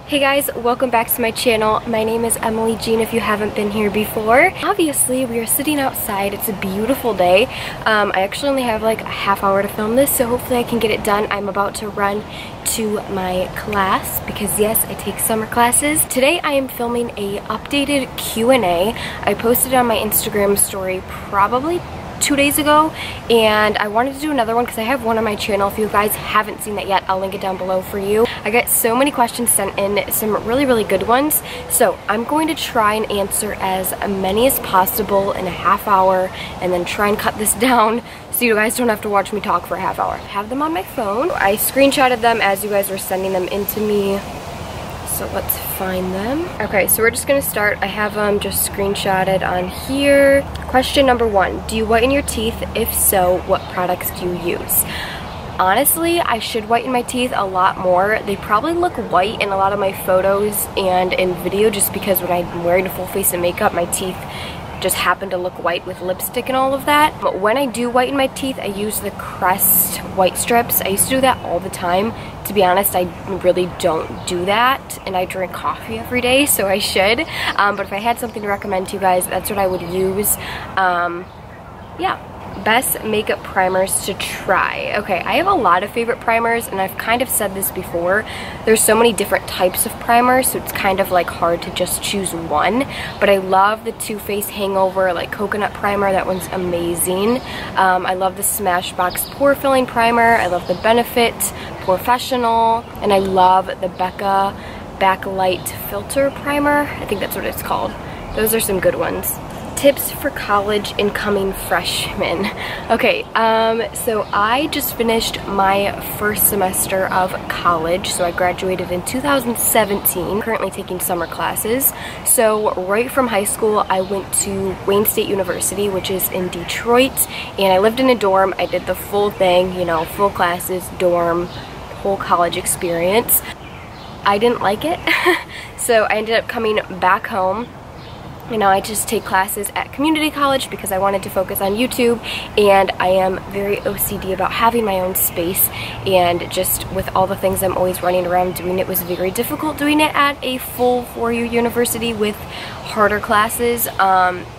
Hey guys, welcome back to my channel. My name is Emily Jean if you haven't been here before. Obviously, we are sitting outside. It's a beautiful day. I actually only have like a half hour to film this, so hopefully I can get it done. I'm about to run to my class because yes, I take summer classes. Today I am filming a updated Q&A. I posted on my Instagram story probably 2 days ago, and I wanted to do another one because I have one on my channel. If you guys haven't seen that yet, I'll link it down below for you. I got so many questions sent in, some really good ones, so I'm going to try and answer as many as possible in a half hour and then try and cut this down so you guys don't have to watch me talk for a half hour. I have them on my phone. I screenshotted them as you guys were sending them in to me. So let's find them. Okay, so we're just gonna start. I have them just screenshotted on here. Question number 1, do you whiten your teeth? If so, what products do you use? Honestly, I should whiten my teeth a lot more. They probably look white in a lot of my photos and in video just because when I'm wearing a full face of makeup, my teeth just happen to look white with lipstick and all of that. But when I do whiten my teeth, I use the Crest white strips. I used to do that all the time. To be honest, I really don't do that, and I drink coffee every day, so I should. But if I had something to recommend to you guys, that's what I would use. Yeah. Best makeup primers to try. Okay, I have a lot of favorite primers, and I've kind of said this before. There's so many different types of primers, so it's kind of like hard to just choose one. But I love the Too Faced Hangover like coconut primer. That one's amazing. I love the Smashbox pore filling primer. I love the Benefit Professional, and I love the Becca Backlight Filter Primer. I think that's what it's called. Those are some good ones. Tips for college incoming freshmen. Okay, so I just finished my first semester of college, so I graduated in 2017, currently taking summer classes. So right from high school, I went to Wayne State University, which is in Detroit, and I lived in a dorm. I did the full thing, you know, full classes, dorm, whole college experience. I didn't like it, so I ended up coming back home. You know, I just take classes at community college because I wanted to focus on YouTube, and I am very OCD about having my own space, and just with all the things I'm always running around doing, it was very difficult doing it at a full 4-year university with harder classes.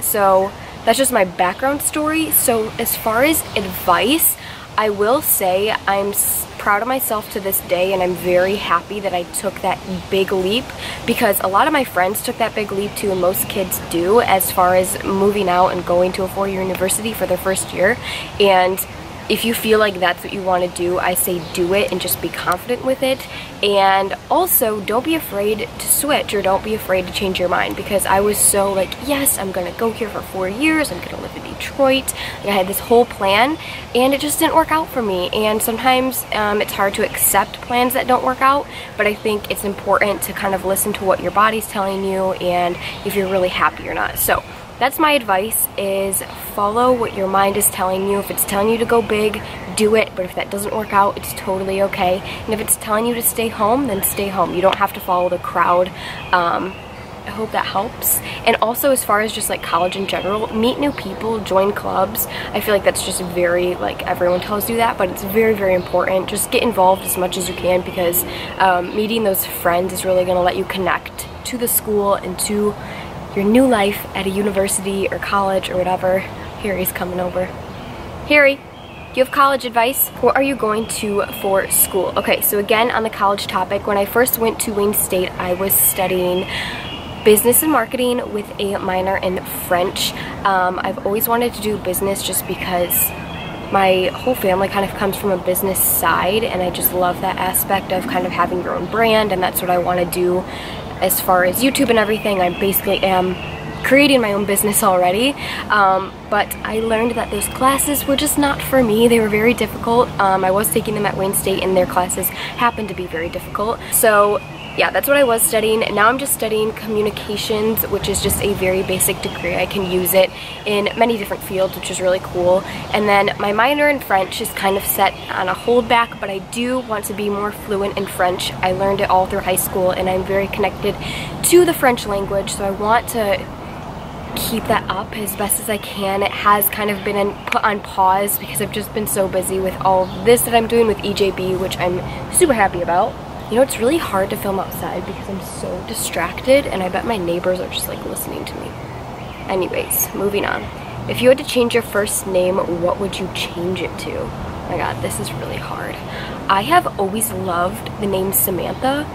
So that's just my background story. So as far as advice, I will say I'm proud of myself to this day, and I'm very happy that I took that big leap, because a lot of my friends took that big leap too, and most kids do, as far as moving out and going to a 4-year university for their first year. And if you feel like that's what you want to do, I say do it and just be confident with it. And also, don't be afraid to switch, or don't be afraid to change your mind, because I was so like, yes, I'm gonna go here for 4 years, I'm gonna live in Detroit. Like, I had this whole plan, and it just didn't work out for me. And sometimes it's hard to accept plans that don't work out, but I think it's important to kind of listen to what your body's telling you and if you're really happy or not. So that's my advice, is follow what your mind is telling you. If it's telling you to go big, do it, but if that doesn't work out, it's totally okay. And if it's telling you to stay home, then stay home. You don't have to follow the crowd. I hope that helps. And also, as far as just like college in general, meet new people, join clubs. I feel like that's just very, like, everyone tells you that, but it's very important. Just get involved as much as you can, because meeting those friends is really going to let you connect to the school and to your new life at a university or college or whatever. Harry's coming over. Harry, do you have college advice? What are you going to for school? Okay, so again, on the college topic, when I first went to Wayne State, I was studying business and marketing with a minor in French. I've always wanted to do business just because my whole family kind of comes from a business side, and I just love that aspect of kind of having your own brand, and that's what I want to do. As far as YouTube and everything, I basically am creating my own business already, but I learned that those classes were just not for me. They were very difficult. I was taking them at Wayne State, and their classes happened to be very difficult. So yeah, that's what I was studying. Now I'm just studying communications, which is just a very basic degree. I can use it in many different fields, which is really cool. And then my minor in French is kind of set on a holdback, but I do want to be more fluent in French. I learned it all through high school, and I'm very connected to the French language, so I want to keep that up as best as I can. It has kind of been put on pause because I've just been so busy with all this that I'm doing with EJB, which I'm super happy about. You know, it's really hard to film outside because I'm so distracted, and I bet my neighbors are just like listening to me. Anyways, moving on. If you had to change your first name, what would you change it to? Oh my god, this is really hard. I have always loved the name Samantha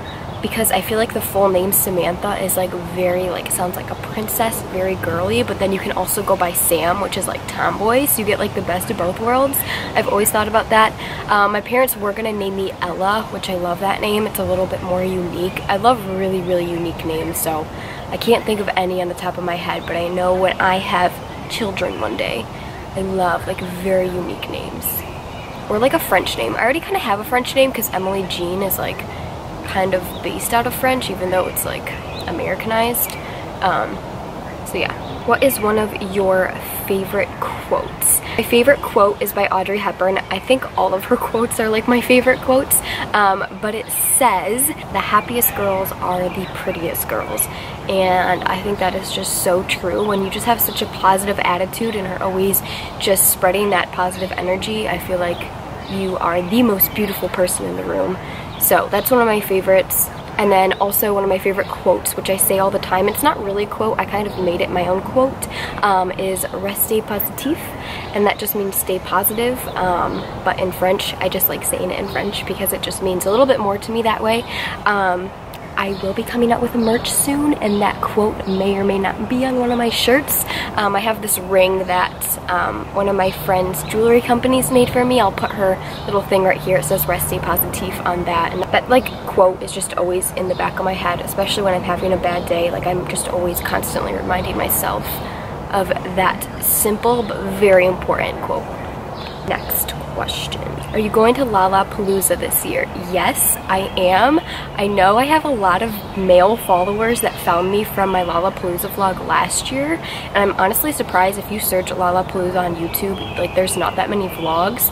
because I feel like the full name Samantha is like very, like, sounds like a princess, very girly, but then you can also go by Sam, which is like tomboy, so you get like the best of both worlds. I've always thought about that. My parents were gonna name me Ella, which I love that name. It's a little bit more unique. I love really, really unique names, so I can't think of any on the top of my head, but I know when I have children one day, I love like very unique names. Or like a French name. I already kind of have a French name because Emily Jean is like kind of based out of French, even though it's like Americanized. So yeah. What is one of your favorite quotes? My favorite quote is by Audrey Hepburn. I think all of her quotes are like my favorite quotes, but it says, the happiest girls are the prettiest girls. And I think that is just so true. When you just have such a positive attitude and are always just spreading that positive energy, I feel like you are the most beautiful person in the room. So that's one of my favorites. And then also one of my favorite quotes, which I say all the time, it's not really a quote, I kind of made it my own quote, is restez positif, and that just means stay positive, but in French, I just like saying it in French because it just means a little bit more to me that way. I will be coming out with merch soon, and that quote may or may not be on one of my shirts. I have this ring that one of my friend's jewelry companies made for me. I'll put her little thing right here. It says restez positif on that, and that like quote is just always in the back of my head, especially when I'm having a bad day. Like, I'm just always constantly reminding myself of that simple but very important quote. Next question. Are you going to Lollapalooza this year? Yes, I am. I know I have a lot of male followers that found me from my Lollapalooza vlog last year, and I'm honestly surprised if you search Lollapalooza on YouTube, like there's not that many vlogs,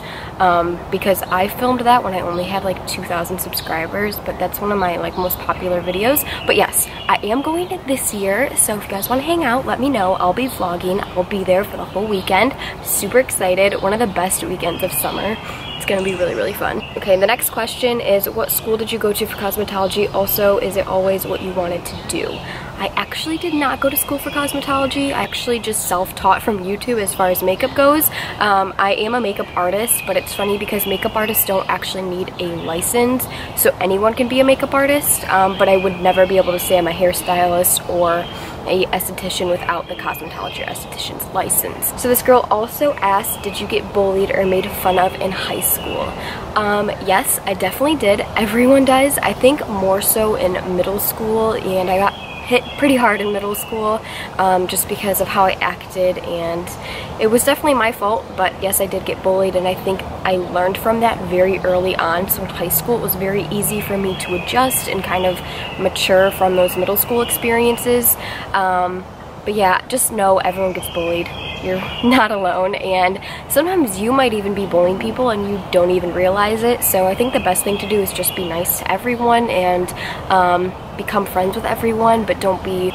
because I filmed that when I only had like 2,000 subscribers, but that's one of my like most popular videos. But yes, I am going to this year, so if you guys want to hang out, let me know. I'll be vlogging. I'll be there for the whole weekend. Super excited. One of the best weekends of summer. It's gonna be really, really fun. Okay, the next question is, what school did you go to for cosmetology? Also, is it always what you wanted to do? I actually did not go to school for cosmetology. I actually just self-taught from YouTube as far as makeup goes. I am a makeup artist, but it's funny because makeup artists don't actually need a license, so anyone can be a makeup artist, but I would never be able to say I'm a hairstylist or a esthetician without the cosmetology or esthetician's license. So this girl also asked, did you get bullied or made fun of in high school? Yes, I definitely did. Everyone does. I think more so in middle school, and I got hit pretty hard in middle school just because of how I acted, and it was definitely my fault, but yes, I did get bullied, and I think I learned from that very early on. So in high school it was very easy for me to adjust and kind of mature from those middle school experiences. But yeah, just know everyone gets bullied. You're not alone, and sometimes you might even be bullying people and you don't even realize it. So I think the best thing to do is just be nice to everyone and become friends with everyone, but don't be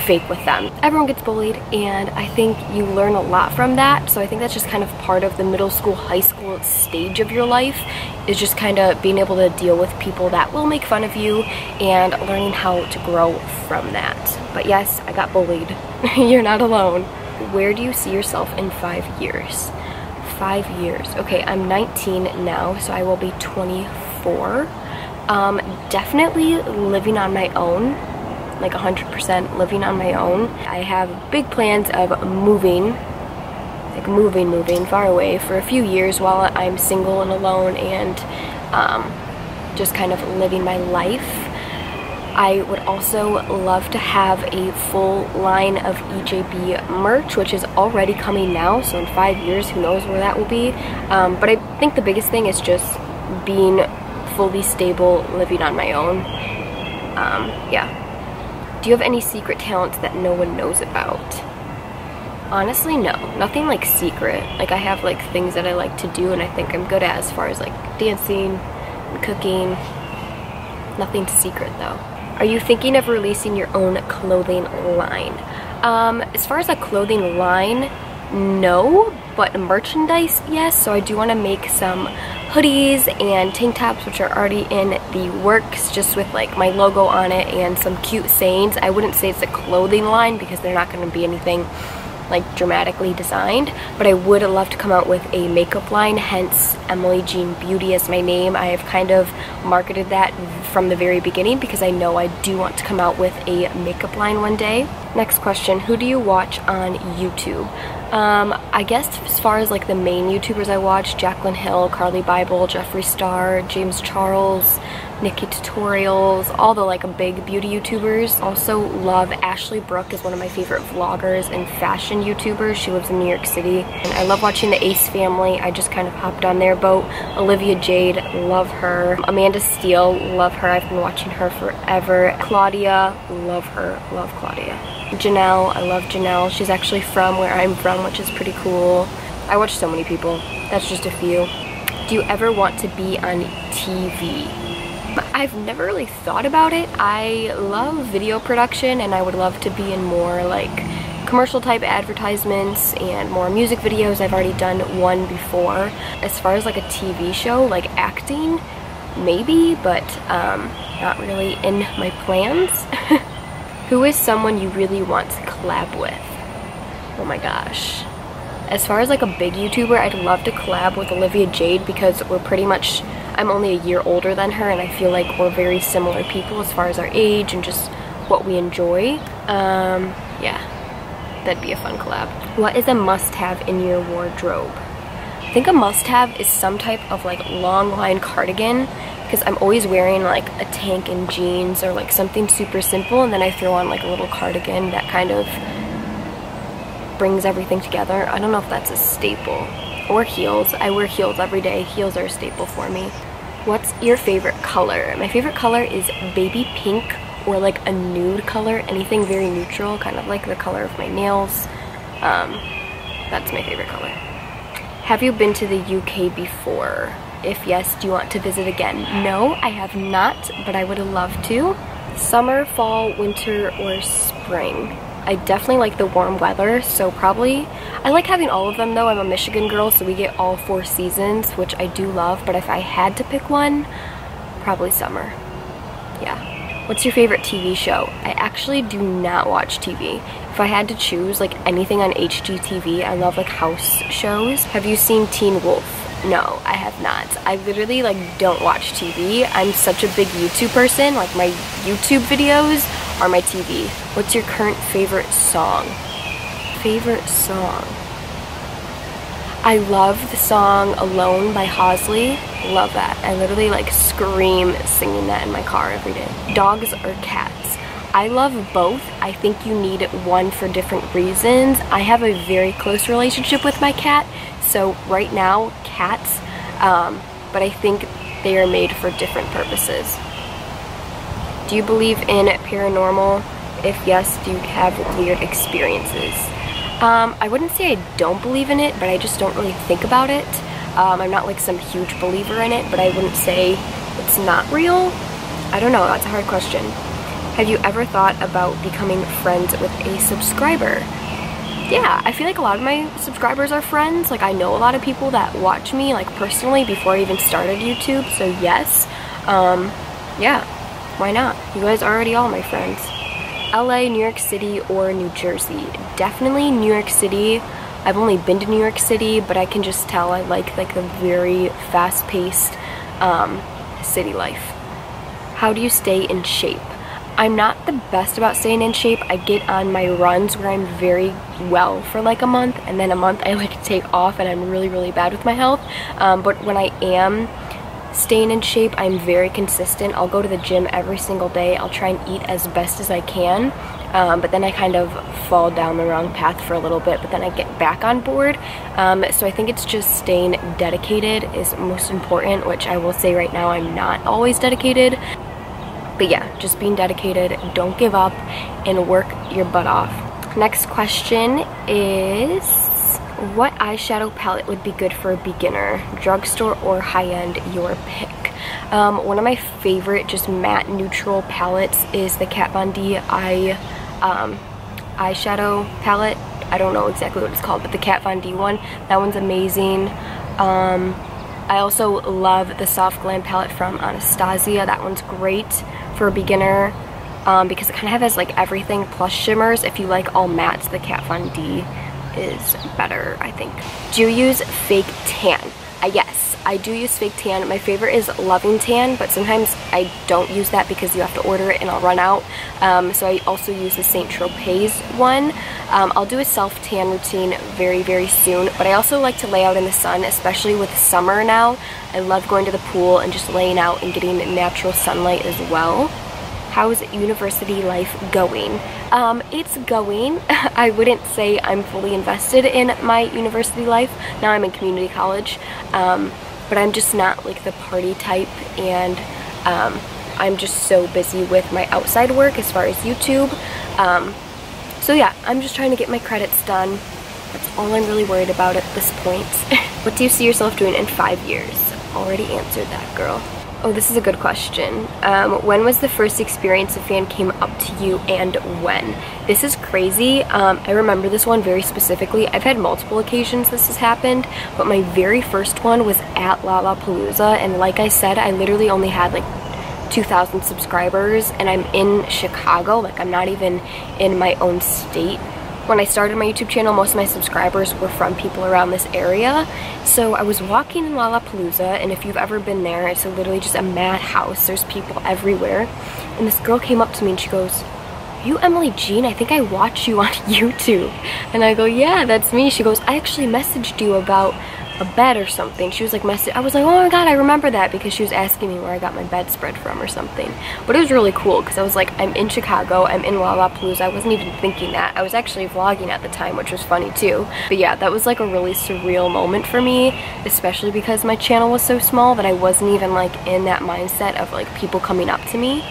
fake with them. Everyone gets bullied, and I think you learn a lot from that. So I think that's just kind of part of the middle school, high school stage of your life, is just kind of being able to deal with people that will make fun of you and learning how to grow from that. But yes, I got bullied. You're not alone. Where do you see yourself in 5 years? 5 years. Okay, I'm 19 now, so I will be 24. Definitely living on my own, like 100% living on my own. I have big plans of moving, like moving far away for a few years while I'm single and alone, and just kind of living my life. I would also love to have a full line of EJB merch, which is already coming now, so in 5 years, who knows where that will be. But I think the biggest thing is just being fully stable, living on my own. Yeah. Do you have any secret talents that no one knows about? Honestly, no. Nothing like secret. Like, I have like things that I like to do and I think I'm good at, as far as like dancing and cooking. Nothing secret though. Are you thinking of releasing your own clothing line? As far as a clothing line, no, but merchandise, yes. So I do want to make some hoodies and tank tops, which are already in the works, just with like my logo on it and some cute sayings. I wouldn't say it's a clothing line because they're not going to be anything like dramatically designed, but I would love to come out with a makeup line, hence Emily Jean Beauty as my name. I have kind of marketed that from the very beginning because I know I do want to come out with a makeup line one day. Next question, who do you watch on YouTube? I guess as far as like the main YouTubers I watch, Jaclyn Hill, Carly Bible, Jeffree Star, James Charles, Nikki Tutorials, all the like big beauty YouTubers. Also love Ashley Brooke, is one of my favorite vloggers and fashion YouTubers. She lives in New York City. And I love watching the Ace family. I just kind of hopped on their boat. Olivia Jade, love her. Amanda Steele, love her. I've been watching her forever. Claudia, love her, love Claudia. Janelle, I love Janelle. She's actually from where I'm from, which is pretty cool. I watch so many people. That's just a few. Do you ever want to be on TV? I've never really thought about it. I love video production and I would love to be in more like commercial type advertisements and more music videos. I've already done one before. As far as like a TV show, like acting, maybe, but not really in my plans. Who is someone you really want to collab with? Oh my gosh. As far as like a big YouTuber, I'd love to collab with Olivia Jade because we're pretty much, I'm only a year older than her and I feel like we're very similar people as far as our age and just what we enjoy. Yeah, that'd be a fun collab. What is a must-have in your wardrobe? I think a must-have is some type of like long line cardigan because I'm always wearing like a tank and jeans or like something super simple, and then I throw on like a little cardigan that kind of brings everything together. I don't know if that's a staple. Or heels. I wear heels every day. Heels are a staple for me. What's your favorite color? My favorite color is baby pink or like a nude color. Anything very neutral, kind of like the color of my nails. That's my favorite color. Have you been to the UK before? If yes, do you want to visit again? No, I have not, but I would love to. Summer, fall, winter, or spring? I definitely like the warm weather, so probably, I like having all of them though. I'm a Michigan girl, so we get all 4 seasons, which I do love, but if I had to pick one, probably summer. Yeah. What's your favorite TV show? I actually do not watch TV. If I had to choose like anything on HGTV, I love like house shows. Have you seen Teen Wolf? No, I have not. I literally like don't watch TV. I'm such a big YouTube person. Like my YouTube videos are my TV. What's your current favorite song? Favorite song? I love the song Alone by Halsey. Love that. I literally like scream singing that in my car every day. Dogs or cats? I love both. I think you need one for different reasons. I have a very close relationship with my cat, so right now, cats, but I think they are made for different purposes. Do you believe in paranormal? If yes, do you have weird experiences? I wouldn't say I don't believe in it, but I just don't really think about it. I'm not like some huge believer in it, but I wouldn't say it's not real. I don't know, that's a hard question. Have you ever thought about becoming friends with a subscriber? Yeah, I feel like a lot of my subscribers are friends. Like I know a lot of people that watch me like personally before I even started YouTube, so yes. Yeah, why not? You guys are already all my friends. LA, New York City, or New Jersey? Definitely New York City. I've only been to New York City, but I can just tell I like the very fast-paced city life. How do you stay in shape? I'm not the best about staying in shape. I get on my runs where I'm very well for like a month, and then a month I like to take off and I'm really bad with my health. But when I am staying in shape, I'm very consistent. I'll go to the gym every single day. I'll try and eat as best as I can. But then I kind of fall down the wrong path for a little bit, but then I get back on board. So I think it's just staying dedicated is most important, which I will say right now I'm not always dedicated. But yeah, just being dedicated, don't give up, and work your butt off. Next question is, what eyeshadow palette would be good for a beginner? Drugstore or high-end, your pick. One of my favorite just matte neutral palettes is the Kat Von D eyeshadow palette. I don't know exactly what it's called, but the Kat Von D one, that one's amazing. I also love the Soft Glam palette from Anastasia. That one's great for a beginner because it kind of has like everything plus shimmers. If you like all mattes, the Kat Von D is better, I think. Do you use fake tan? Yes, I do use fake tan. My favorite is Loving Tan, but sometimes I don't use that because you have to order it and I'll run out. So I also use the Saint Tropez one. I'll do a self tan routine very, very soon, but I also like to lay out in the sun, especially with summer now. I love going to the pool and just laying out and getting natural sunlight as well. How's university life going? It's going. I wouldn't say I'm fully invested in my university life. Now I'm in community college, but I'm just not like the party type, and I'm just so busy with my outside work as far as YouTube. So yeah, I'm just trying to get my credits done. That's all I'm really worried about at this point. What do you see yourself doing in 5 years? Already answered that, girl. Oh, this is a good question. When was the first experience a fan came up to you, and when? This is crazy. I remember this one very specifically. I've had multiple occasions this has happened, but my very first one was at Lollapalooza, and like I said, I literally only had like 2,000 subscribers, and I'm in Chicago. Like, I'm not even in my own state. When I started my YouTube channel, most of my subscribers were from people around this area. So I was walking in Lollapalooza, and if you've ever been there, it's literally just a madhouse. There's people everywhere. And this girl came up to me and she goes, "Are you Emily Jean? I think I watch you on YouTube." And I go, "Yeah, that's me." She goes, "I actually messaged you about a bed or something." She was like, I was like, "Oh my god, I remember that," because she was asking me where I got my bedspread from or something. But it was really cool because I was like, I'm in Chicago, I'm in Lollapalooza. I wasn't even thinking that. I was actually vlogging at the time, which was funny too. But yeah, that was like a really surreal moment for me, especially because my channel was so small that I wasn't even like in that mindset of like people coming up to me.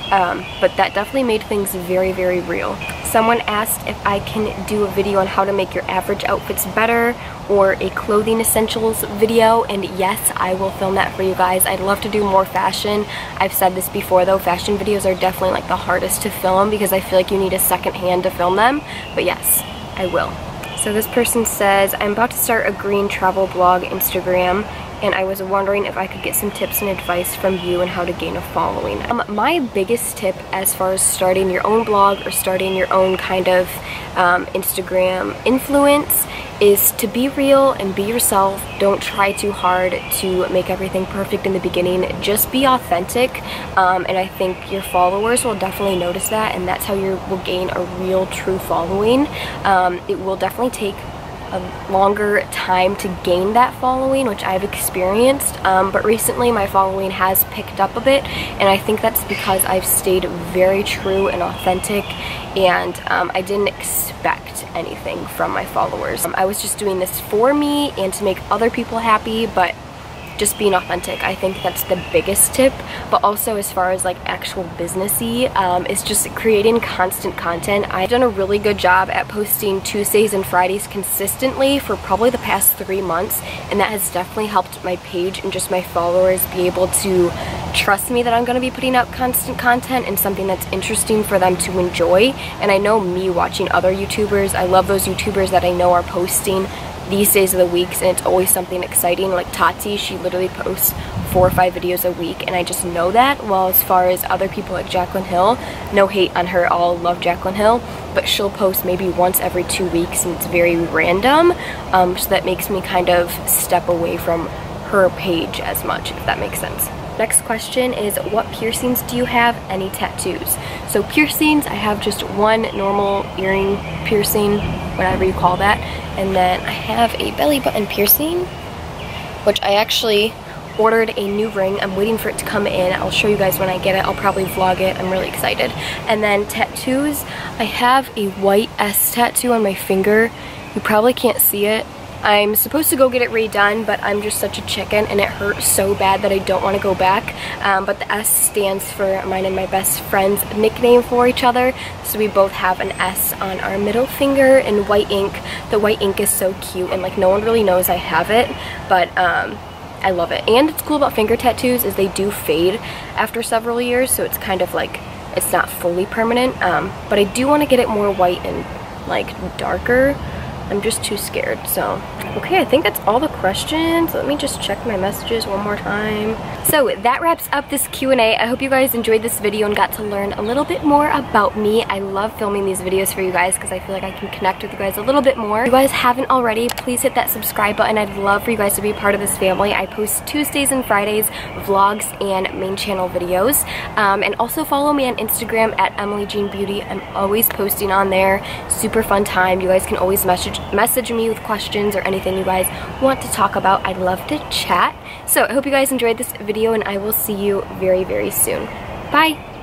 But that definitely made things very, very real. Someone asked if I can do a video on how to make your average outfits better, or a clothing essentials video, and yes, I will film that for you guys. I'd love to do more fashion. I've said this before though, fashion videos are definitely like the hardest to film because I feel like you need a second hand to film them, but yes, I will. So this person says, I'm about to start a green travel blog Instagram, and I was wondering if I could get some tips and advice from you on how to gain a following. My biggest tip as far as starting your own blog or starting your own kind of Instagram influence is to be real and be yourself. Don't try too hard to make everything perfect in the beginning. Just be authentic, and I think your followers will definitely notice that, and that's how you will gain a real, true following. It will definitely take a longer time to gain that following, which I've experienced, but recently my following has picked up a bit, and I think that's because I've stayed very true and authentic, and I didn't expect anything from my followers. I was just doing this for me and to make other people happy, but just being authentic. I think that's the biggest tip. But also as far as like actual businessy, is just creating constant content. I've done a really good job at posting Tuesdays and Fridays consistently for probably the past 3 months, and that has definitely helped my page and just my followers be able to trust me that I'm going to be putting out constant content and something that's interesting for them to enjoy. And I know me watching other YouTubers, I love those YouTubers that I know are posting these days of the weeks, and it's always something exciting. Like Tati, she literally posts 4 or 5 videos a week, and I just know that. While as far as other people like Jaclyn Hill, no hate on her, all love Jaclyn Hill, but she'll post maybe once every 2 weeks, and it's very random, so that makes me kind of step away from her page as much, if that makes sense. Next question is, what piercings do you have? Any tattoos? So piercings, I have just one normal earring piercing, whatever you call that, and then I have a belly button piercing, which I actually ordered a new ring. I'm waiting for it to come in. I'll show you guys when I get it. I'll probably vlog it. I'm really excited. And then tattoos, I have a white S tattoo on my finger. You probably can't see it. I'm supposed to go get it redone, but I'm just such a chicken and it hurts so bad that I don't want to go back. But the S stands for mine and my best friend's nickname for each other. So we both have an S on our middle finger in white ink. The white ink is so cute, and like no one really knows I have it, but I love it. And what's cool about finger tattoos is they do fade after several years, so it's kind of like, it's not fully permanent. But I do want to get it more white and like darker. I'm just too scared. So okay, I think that's all the questions. Let me just check my messages one more time. So that wraps up this Q&A. I hope you guys enjoyed this video and got to learn a little bit more about me. I love filming these videos for you guys because I feel like I can connect with you guys a little bit more. If you guys haven't already, please hit that subscribe button. I'd love for you guys to be part of this family. I post Tuesdays and Fridays vlogs and main channel videos. And also follow me on Instagram at Emily Jean Beauty. I'm always posting on there. Super fun time. You guys can always message me with questions or anything you guys want to talk about. I'd love to chat. So I hope you guys enjoyed this video, and I will see you very, very soon. Bye!